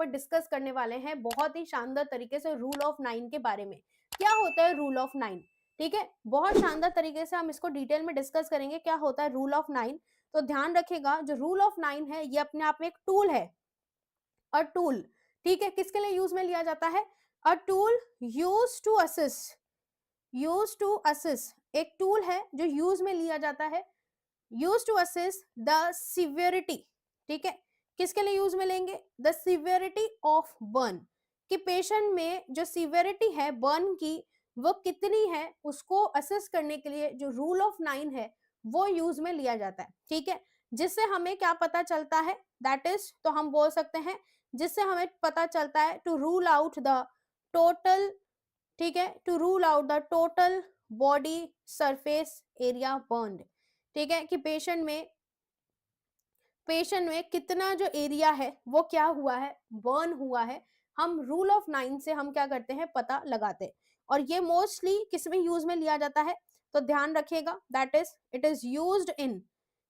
पर डिस्कस करने वाले हैं बहुत ही शानदार तरीके से रूल ऑफ 9 के बारे में। क्या होता है रूल ऑफ 9? ठीक है, बहुत शानदार तरीके से हम इसको डिटेल में डिस्कस करेंगे क्या होता है रूल ऑफ 9। तो ध्यान रखिएगा, जो रूल ऑफ 9 है ये अपने आप में एक टूल है। अ टूल, ठीक है, किसके लिए यूज में लिया जाता है? A tool use to assist, use to assist एक टूल है जो यूज में लिया जाता है, use to assist the severity. ठीक है, किसके लिए यूज में लेंगे? द सिवियरिटी ऑफ बर्न, कि पेशेंट में जो सिवियरिटी है बर्न की वो कितनी है उसको असेस करने के लिए जो रूल ऑफ 9 है वो यूज में लिया जाता है। ठीक है, जिससे हमें क्या पता चलता है? दैट इज, तो हम बोल सकते हैं जिससे हमें पता चलता है to rule out the total, ठीक है, to rule out the total body surface area burned. ठीक है, कि पेशेंट में कितना जो एरिया है वो क्या हुआ है? बर्न हुआ है। हम रूल ऑफ 9 से हम क्या करते हैं? पता लगाते हैं। और ये मोस्टली किसमें यूज में लिया जाता है? तो ध्यान रखिएगा, that is it is used in,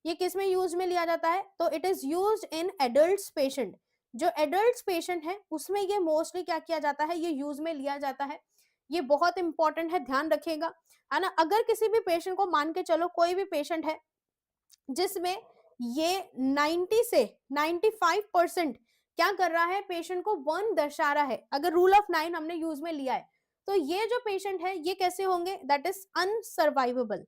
ये किसमें यूज में लिया जाता है? तो it is used in adult patient. जो एडल्ट पेशेंट है उसमें ये मोस्टली क्या किया जाता है? ये यूज में लिया जाता है। ये बहुत इंपॉर्टेंट है, ध्यान रखिएगा, है ना। अगर किसी भी पेशेंट को मान के चलो, कोई भी पेशेंट है जिसमें ये 90 से 95% क्या कर रहा है? पेशेंट को बर्न दर्शा रहा है, अगर रूल ऑफ 9 हमने यूज में लिया है, तो ये जो पेशेंट है ये कैसे होंगे? That is unsurvivable.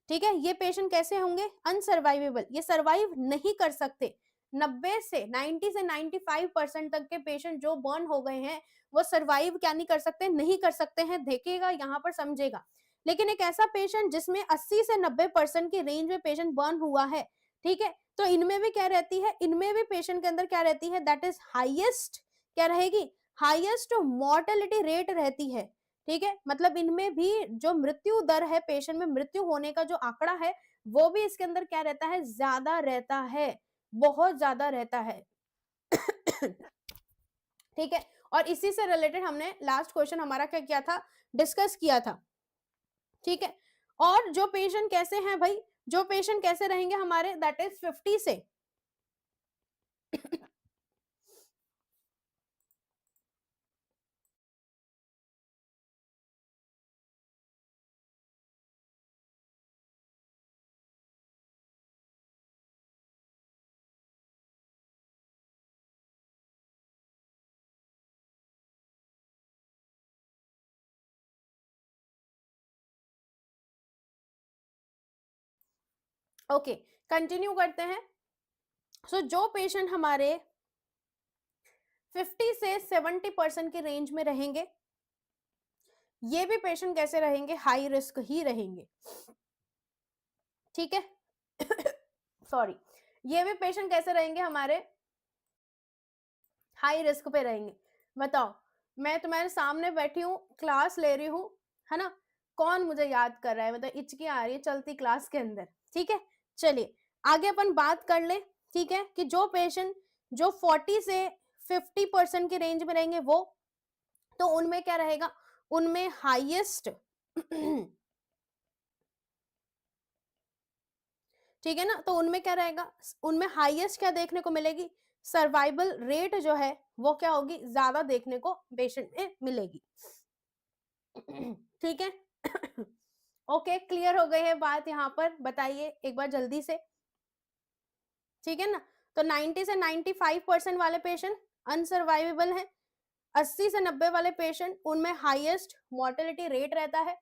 ठीक है, ये पेशेंट कैसे होंगे? अनसर्वाइवेबल, ये सर्वाइव नहीं कर सकते। 90 से 95% तक के पेशेंट जो बर्न हो गए हैं वो सर्वाइव क्या नहीं कर सकते? नहीं कर सकते हैं। देखिएगा यहाँ पर, समझेगा। लेकिन एक ऐसा पेशेंट जिसमें 80 से 90% की रेंज में पेशेंट बर्न हुआ है, ठीक है, तो इनमें भी क्या रहती है? इनमें भी पेशेंट के अंदर क्या रहती है? दैट इज हाईएस्ट, क्या रहेगी? हाईएस्ट मॉर्टेलिटी रेट रहती है। ठीक है, मतलब इनमें भी जो मृत्यु दर है, पेशेंट में मृत्यु होने का जो आंकड़ा है वो भी इसके अंदर क्या रहता है? ज्यादा रहता है, बहुत ज्यादा रहता है। ठीक है, और इसी से रिलेटेड हमने लास्ट क्वेश्चन हमारा क्या किया था? डिस्कस किया था। ठीक है, और जो पेशेंट कैसे हैं भाई? जो पेशेंट कैसे रहेंगे हमारे? दैट इज 50 से ओके, कंटिन्यू करते हैं। सो जो पेशेंट हमारे 50 से 70% की रेंज में रहेंगे, ये भी पेशेंट कैसे रहेंगे? हाई रिस्क ही रहेंगे। ठीक है, सॉरी, ये भी पेशेंट कैसे रहेंगे हमारे? हाई रिस्क पे रहेंगे। बताओ, मैं तुम्हारे सामने बैठी हूँ, क्लास ले रही हूँ, है ना, कौन मुझे याद कर रहा है? मतलब हिचकी आ रही है चलती क्लास के अंदर। ठीक है, चलिए आगे अपन बात कर ले। ठीक है, कि जो पेशेंट जो 40 से 50% की रेंज में रहेंगे वो, तो उनमें क्या रहेगा? उनमें हाईएस्ट ठीक है ना, तो उनमें क्या रहेगा? उनमें हाईएस्ट क्या देखने को मिलेगी? सर्वाइवल रेट जो है वो क्या होगी? ज्यादा देखने को पेशेंट में मिलेगी। ठीक है, ओके, क्लियर हो गई है बात यहाँ पर? बताइए एक बार जल्दी से। ठीक है ना, तो 90 से 95% वाले पेशेंट अनसर्वाइवेबल हैं। 80 से 90 वाले पेशेंट, उनमें हाईएस्ट मोर्टेलिटी रेट रहता है।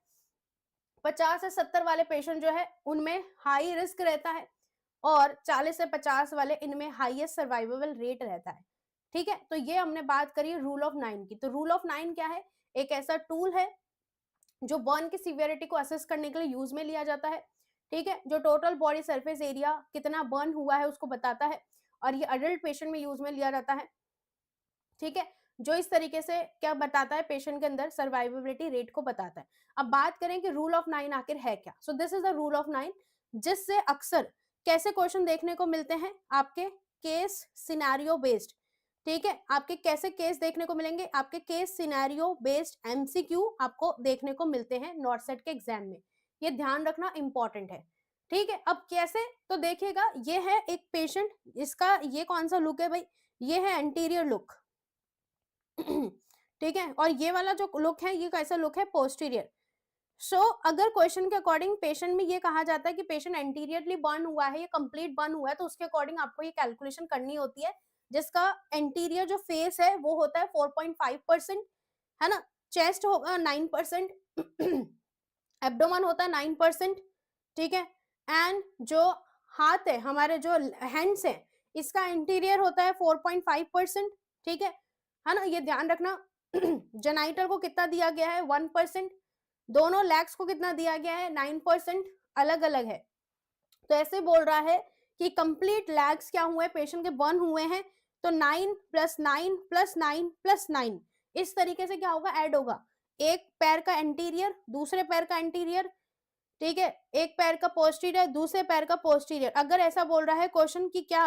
50 से 70 वाले पेशेंट जो है उनमें हाई रिस्क रहता है। और 40 से 50 वाले, इनमें हाईएस्ट सर्वाइवेबल रेट रहता है। ठीक है, तो ये हमने बात करी रूल ऑफ 9 की। तो रूल ऑफ 9 क्या है? एक ऐसा टूल है जो बर्न की सीवियरिटी को असेस करने के लिए यूज में लिया जाता है। ठीक है, जो टोटल बॉडी सरफेस एरिया कितना बर्न हुआ है उसको बताता है, और ये अडल्ट पेशेंट में यूज में लिया जाता है। ठीक है, जो इस तरीके से क्या बताता है? पेशेंट के अंदर सर्वाइवेबिलिटी रेट को बताता है। अब बात करें कि रूल ऑफ 9 आखिर है क्या। So this is the rule of 9, जिससे अक्सर कैसे क्वेश्चन देखने को मिलते हैं? आपके केस सिनेरियो बेस्ड। ठीक है, आपके कैसे केस देखने को मिलेंगे? आपके केस सिनेरियो बेस्ड एमसीक्यू आपको देखने को मिलते हैं नॉर्थ के एग्जाम में। ये ध्यान रखना इंपॉर्टेंट है। ठीक है, अब कैसे? तो देखिएगा, ये है एक पेशेंट, इसका ये कौन सा लुक है भाई? ये है एंटीरियर लुक। ठीक है, और ये वाला जो लुक है ये कैसा लुक है, पोस्टीरियर। सो अगर क्वेश्चन के अकॉर्डिंग पेशेंट में ये कहा जाता है कि पेशेंट एंटीरियरली बर्न हुआ है, ये कंप्लीट बर्न हुआ है, तो उसके अकॉर्डिंग आपको ये कैलकुलेशन करनी होती है, जिसका एंटीरियर जो फेस है वो होता है 4.5%, है ना, चेस्ट होगा 9%, एब्डोमन होता है 9%, ठीक है, एंड जो हाथ है, हमारे जो हैंड्स है, इसका इंटीरियर होता है 4.5%, ठीक है ना, ये ध्यान रखना। जेनाइटल को कितना दिया गया है, 1%, दोनों लेग्स को कितना दिया गया है, 9%, अलग अलग है। तो ऐसे बोल रहा है कि कंप्लीट लेग्स क्या हुए, पेशेंट के बर्न हुए हैं, तो 9 + 9 + 9 + 9 इस तरीके से क्या होगा, ऐड होगा। एक पैर का एंटीरियर, दूसरे पैर का एंटीरियर, ठीक है, एक पैर का पोस्टीरियर, दूसरे पैर का पोस्टीरियर। अगर ऐसा बोल रहा है क्वेश्चन की क्या,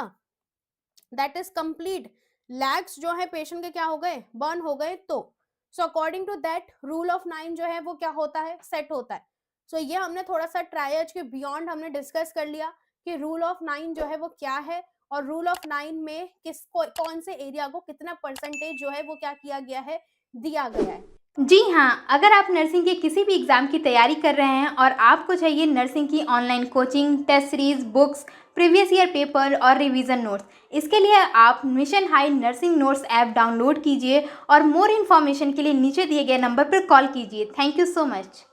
दैट इज कंप्लीट लेग्स जो है पेशेंट के क्या हो गए, बर्न हो गए, तो so according to that rule of 9 जो है वो क्या होता है, सेट होता है। सो ये हमने थोड़ा सा ट्रायज के बियॉन्ड हमने डिस्कस कर लिया कि रूल ऑफ 9 जो है वो क्या है, और रूल ऑफ 9 में कौन से एरिया को कितना परसेंटेज जो है वो क्या किया गया है, दिया गया है। जी हाँ, अगर आप नर्सिंग के किसी भी एग्ज़ाम की तैयारी कर रहे हैं और आपको चाहिए नर्सिंग की online coaching, test series, books, previous year paper और रिवीजन नोट्स, इसके लिए आप mission high nursing notes app download कीजिए और मोर इन्फॉर्मेशन के लिए नीचे दिए गए नंबर पर कॉल कीजिए। Thank you so much.